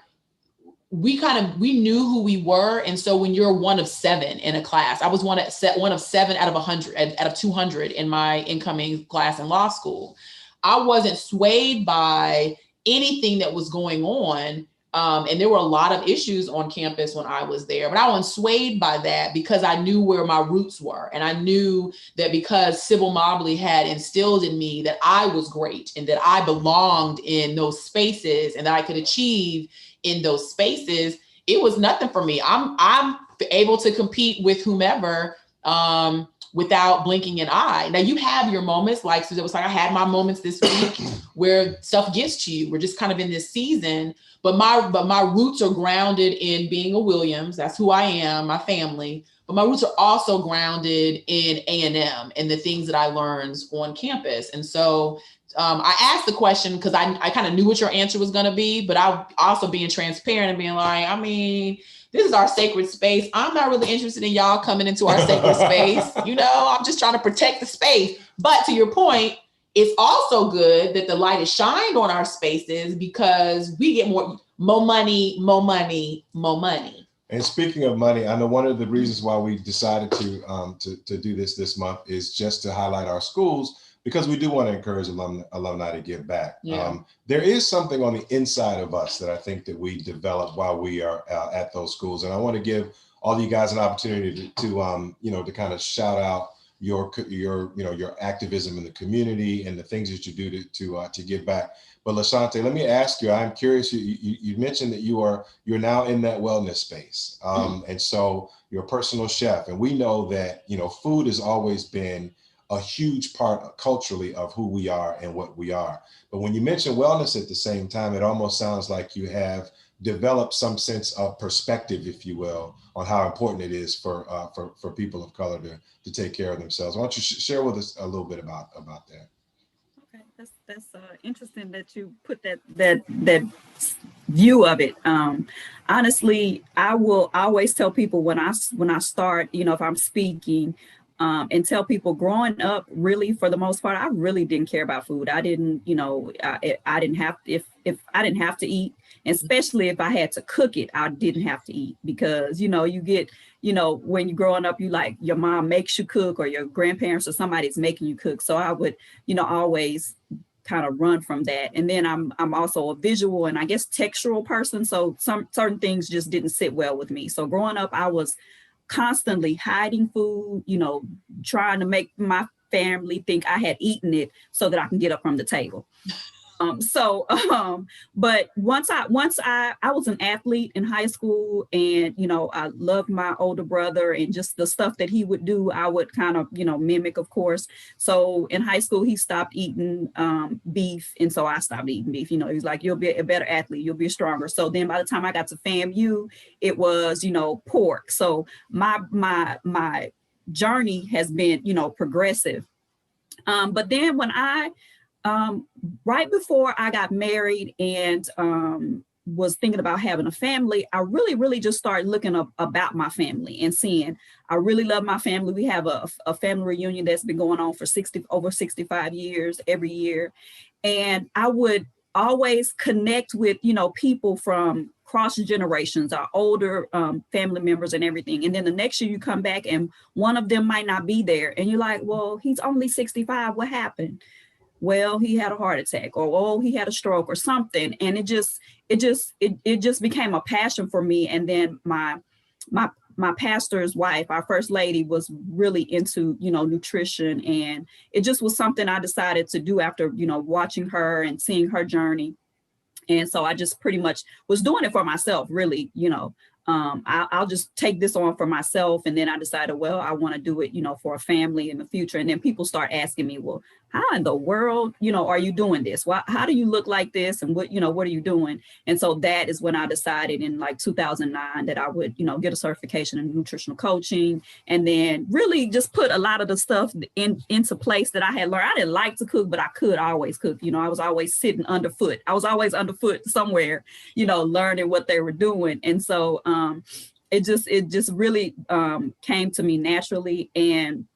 we knew who we were. And so when you're one of 7 in a class, I was one of 7 out of 100, out of 200 in my incoming class in law school. I wasn't swayed by anything that was going on. And there were a lot of issues on campus when I was there, but I wasn't swayed by that because I knew where my roots were. And I knew that because Sybil Mobley had instilled in me that I was great and that I belonged in those spaces and that I could achieve in those spaces, it was nothing for me. I'm able to compete with whomever without blinking an eye. Now you have your moments, like Suzette was like, I had my moments this week where stuff gets to you. We're just kind of in this season. But my roots are grounded in being a Williams. That's who I am, my family. But my roots are also grounded in A&M and the things that I learned on campus. And so I asked the question because I kind of knew what your answer was going to be, but I also being transparent and being like, this is our sacred space. I'm not really interested in y'all coming into our sacred space. I'm just trying to protect the space. But to your point, it's also good that the light is shined on our spaces because we get more money. And speaking of money, I know one of the reasons why we decided to do this month is just to highlight our schools, because we do want to encourage alumni to give back. Yeah. There is something on the inside of us that I think that we develop while we are at those schools. And I want to give all you guys an opportunity to kind of shout out your activism in the community and the things that you do to give back. But LaShante, let me ask you, I'm curious, you mentioned that you're now in that wellness space. And so you're a personal chef, and we know that, food has always been a huge part culturally of who we are and what we are. But when you mention wellness at the same time, it almost sounds like you have developed some sense of perspective, if you will, on how important it is for people of color to take care of themselves. Why don't you share with us a little bit about that? Okay, that's interesting that you put that view of it. Honestly, I will always tell people when I start, if I'm speaking, and tell people growing up, really, for the most part, I really didn't care about food. I didn't, I didn't have, if I didn't have to eat, and especially if I had to cook it, I didn't have to eat because, you get, when you're growing up, you like your mom makes you cook or your grandparents or somebody's making you cook. So I would, always kind of run from that. And then I'm also a visual and I guess textural person. So some certain things just didn't sit well with me. So growing up, I was constantly hiding food, trying to make my family think I had eaten it so that I can get up from the table. But once I was an athlete in high school and, I loved my older brother and just the stuff that he would do, I would kind of, mimic, of course. So in high school, he stopped eating beef. And so I stopped eating beef. He's like, you'll be a better athlete. You'll be stronger. So then by the time I got to FAMU, it was, pork. So my journey has been, progressive. But then when right before I got married and was thinking about having a family, I really just started looking up about my family and seeing I really love my family. We have a family reunion that's been going on for over 65 years every year. And I would always connect with, people from cross generations, our older family members and everything. And then the next year you come back and one of them might not be there. And you're like, well, he's only 65. What happened? Well, he had a heart attack or, he had a stroke or something. And it just became a passion for me. And then my pastor's wife, our first lady, was really into, nutrition. And it just was something I decided to do after, watching her and seeing her journey. And so I just pretty much was doing it for myself, really, I'll just take this on for myself. And then I decided, well, I want to do it, for a family in the future. And then people start asking me, well, how in the world, are you doing this? Well, how do you look like this? And what are you doing? And so that is when I decided in like 2009 that I would, get a certification in nutritional coaching and then really just put a lot of the stuff into place that I had learned. I didn't like to cook, but I could always cook. I was always sitting underfoot. I was always underfoot somewhere, learning what they were doing. And so it just really came to me naturally. And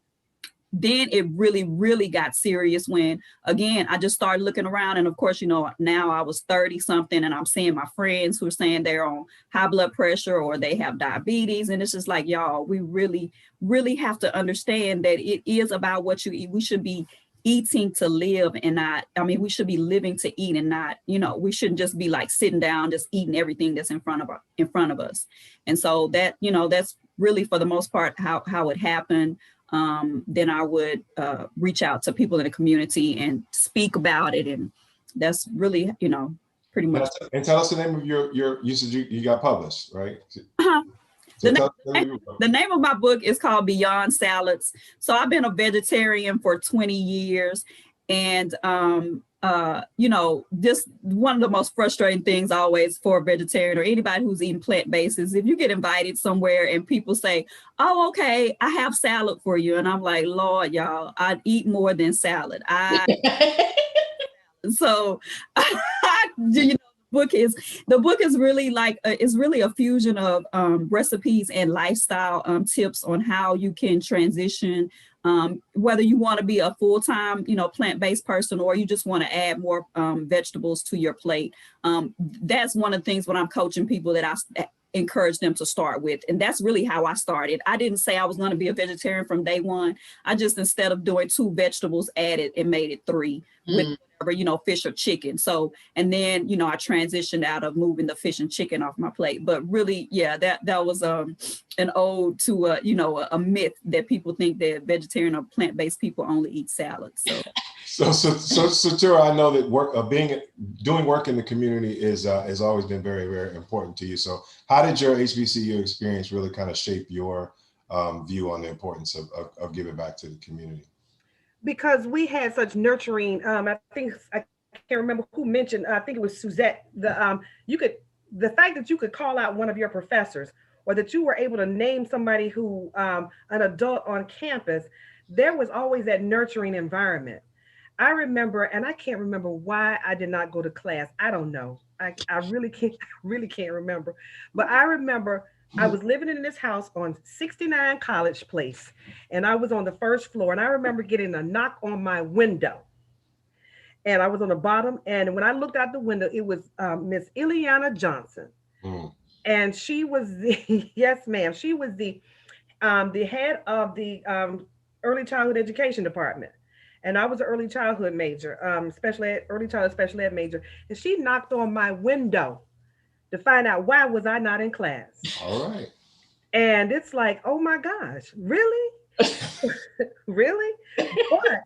then it really, really got serious when, again, I just started looking around. And of course, now I was 30 something and I'm seeing my friends who are saying they're on high blood pressure or they have diabetes. And it's just like, y'all, we really, really have to understand that it is about what you eat. We should be eating to live and not, we should be living to eat and not, we shouldn't just be like sitting down, just eating everything that's in front of us. And so that, that's really for the most part, how it happened. Then I would reach out to people in the community and speak about it. And that's really, pretty much. And tell us the name of you said you got published, right? Uh-huh. So the name of my book is called Beyond Salads. So I've been a vegetarian for 20 years. And, just one of the most frustrating things always for a vegetarian or anybody who's eating plant-based is if you get invited somewhere and people say, oh, okay, I have salad for you. And I'm like, Lord, y'all, I'd eat more than salad. So, the book is really like it's really a fusion of recipes and lifestyle tips on how you can transition, whether you want to be a full-time plant-based person or you just want to add more vegetables to your plate. That's one of the things when I'm coaching people that I encourage them to start with. And that's really how I started. I didn't say I was going to be a vegetarian from day one. I just, instead of doing 2 vegetables, added and made it 3 with whatever, fish or chicken. So, and then, I transitioned out of moving the fish and chicken off my plate. But really, yeah, that was an ode to, a myth that people think that vegetarian or plant-based people only eat salads. So Tara, I know that doing work in the community has always been very, very important to you. So how did your HBCU experience really kind of shape your view on the importance of giving back to the community? Because we had such nurturing, I think I can't remember who mentioned, I think it was Suzette, the fact that you could call out one of your professors or that you were able to name somebody who, an adult on campus, there was always that nurturing environment. I remember, and I can't remember why I did not go to class. I don't know. I really can't remember. But I remember I was living in this house on 69 College Place, and I was on the first floor. And I remember getting a knock on my window, and I was on the bottom. And when I looked out the window, it was Miss Ileana Johnson, and she was the yes, ma'am. She was the head of the early childhood education department. And I was an early childhood major, early childhood special ed major. And she knocked on my window to find out why was I not in class. All right. And it's like, oh my gosh, really? Really? But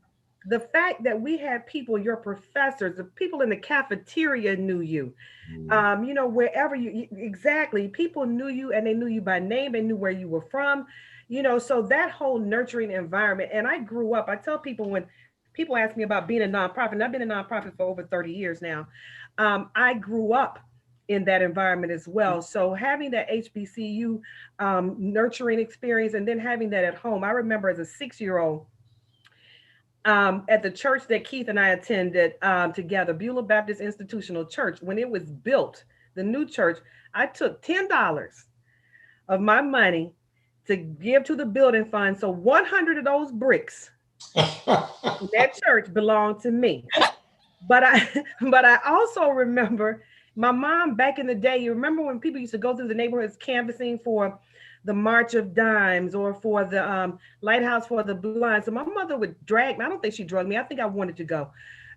the fact that we had people, your professors, the people in the cafeteria knew you, wherever exactly, people knew you, and they knew you by name, they knew where you were from, so that whole nurturing environment. And I grew up, I tell people when people ask me about being a nonprofit, and I've been a nonprofit for over 30 years now, I grew up in that environment as well. So having that HBCU nurturing experience, and then having that at home. I remember as a 6-year-old at the church that Keith and I attended together, Beulah Baptist Institutional Church, when it was built, the new church, I took $10 of my money to give to the building fund. So 100 of those bricks that church belonged to me. But I also remember my mom back in the day. You remember when people used to go through the neighborhoods canvassing for the March of Dimes or for the Lighthouse for the Blind. So my mother would drag me. I don't think she drugged me. I think I wanted to go.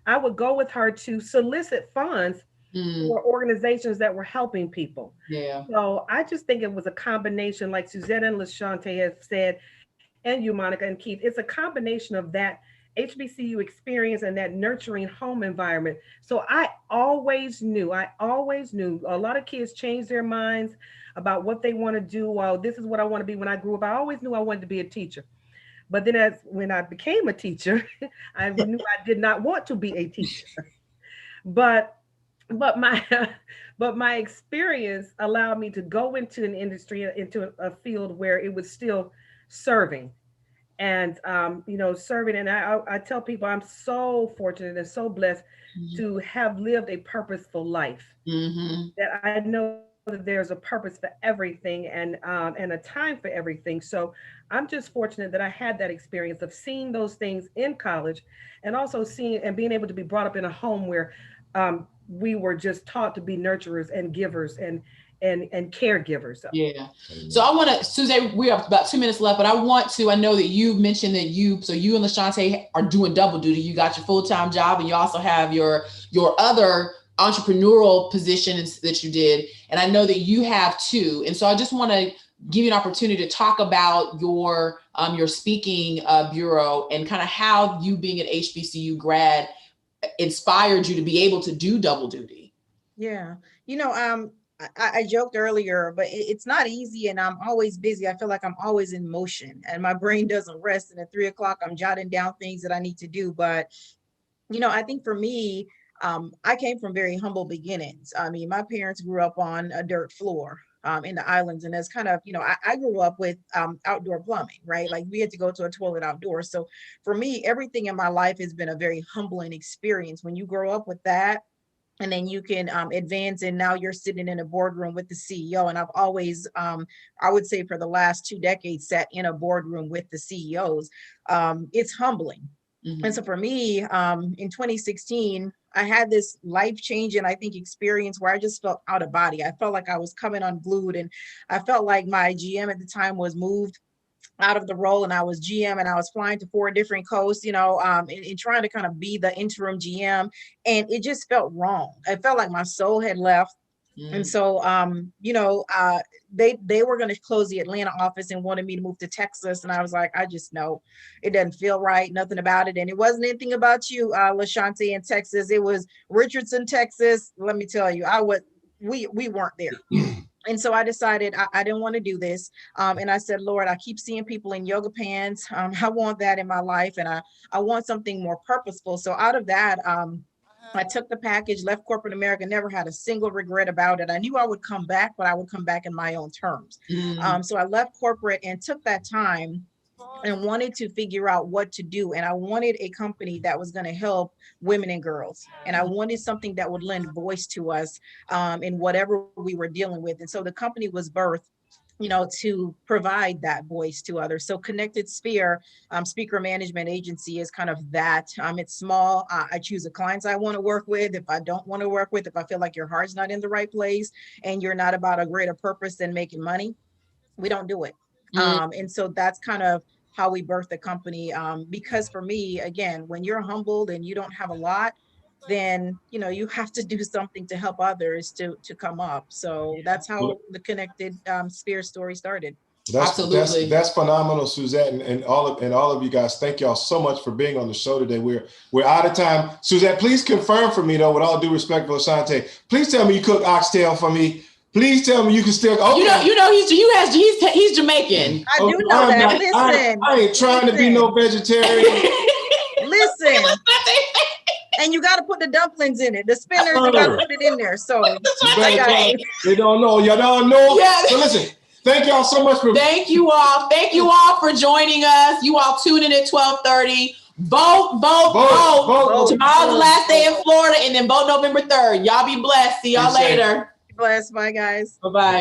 I would go with her to solicit funds for organizations that were helping people. Yeah. So I just think it was a combination, like Suzette and LaShante have said, and you, Monica and Keith. It's a combination of that HBCU experience and that nurturing home environment. So I always knew a lot of kids change their minds about what they want to do. Well, this is what I want to be when I grew up. I always knew I wanted to be a teacher. But then when I became a teacher, I knew I did not want to be a teacher. But my experience allowed me to go into an industry, into a field where it was still serving. And, serving. And I tell people I'm so fortunate and so blessed to have lived a purposeful life, that I know that there's a purpose for everything and a time for everything. So I'm just fortunate that I had that experience of seeing those things in college, and also seeing and being able to be brought up in a home where we were just taught to be nurturers and givers and caregivers. Yeah. So I want to, Suzette, we have about 2 minutes left, but I know that you mentioned that you and LaShante are doing double duty. You got your full-time job, and you also have your other entrepreneurial positions that you did. And I know that you have too. And so I just want to give you an opportunity to talk about your speaking bureau and kind of how you being an HBCU grad inspired you to be able to do double duty. Yeah. I joked earlier, but it's not easy, and I'm always busy. I feel like I'm always in motion, and my brain doesn't rest. And at 3 o'clock, I'm jotting down things that I need to do. But, I think for me, I came from very humble beginnings. I mean, my parents grew up on a dirt floor in the islands. And that's kind of, I grew up with outdoor plumbing, right? Like we had to go to a toilet outdoors. So for me, everything in my life has been a very humbling experience. When you grow up with that, and then you can advance, and now you're sitting in a boardroom with the CEO. And I've always, I would say for the last 2 decades, sat in a boardroom with the CEOs. It's humbling. And so for me, in 2016, I had this life-changing, I think, experience where I just felt out of body. I felt like I was coming unglued, and I felt like my GM at the time was moved out of the role, and I was GM, and I was flying to 4 different coasts, and trying to kind of be the interim GM, and it just felt wrong. I felt like my soul had left. And so, they were going to close the Atlanta office and wanted me to move to Texas. And I was like, I just know it doesn't feel right, nothing about it. And it wasn't anything about you, LaShante, in Texas. It was Richardson, Texas. Let me tell you, we weren't there. And so I decided I didn't want to do this. And I said, Lord, I keep seeing people in yoga pants. I want that in my life. And I want something more purposeful. So out of that, I took the package, left corporate America, never had a single regret about it. I knew I would come back, but I would come back in my own terms. So I left corporate and took that time and wanted to figure out what to do. And I wanted a company that was going to help women and girls. And I wanted something that would lend voice to us in whatever we were dealing with. And so the company was birthed to provide that voice to others. So Connected Sphere, speaker management agency is kind of that. It's small. I choose the clients I want to work with. If I don't want to work with, if I feel like your heart's not in the right place and you're not about a greater purpose than making money, we don't do it. And so that's kind of how we birthed the company. Because for me, again, when you're humbled and you don't have a lot, then you have to do something to help others to come up. So that's how the Connected Sphere story started. Absolutely. That's phenomenal, Suzette, and all of you guys. Thank y'all so much for being on the show today. We're out of time. Suzette, please confirm for me though, with all due respect for Ashante, please tell me you cook oxtail for me. Please tell me you can still. Okay. He's Jamaican. I do know that. Listen, I ain't trying to be no vegetarian. Listen. And you got to put the dumplings in it. The spinners, you got to put it in there. So they don't know. Y'all don't know. Yeah. So listen, thank y'all so much for. Thank you all. Thank you all for joining us. You all tune in at 12:30. Vote. Tomorrow's the last day in Florida, and then vote November 3rd. Y'all be blessed. See y'all later. Blessed. Bye, guys. Bye-bye.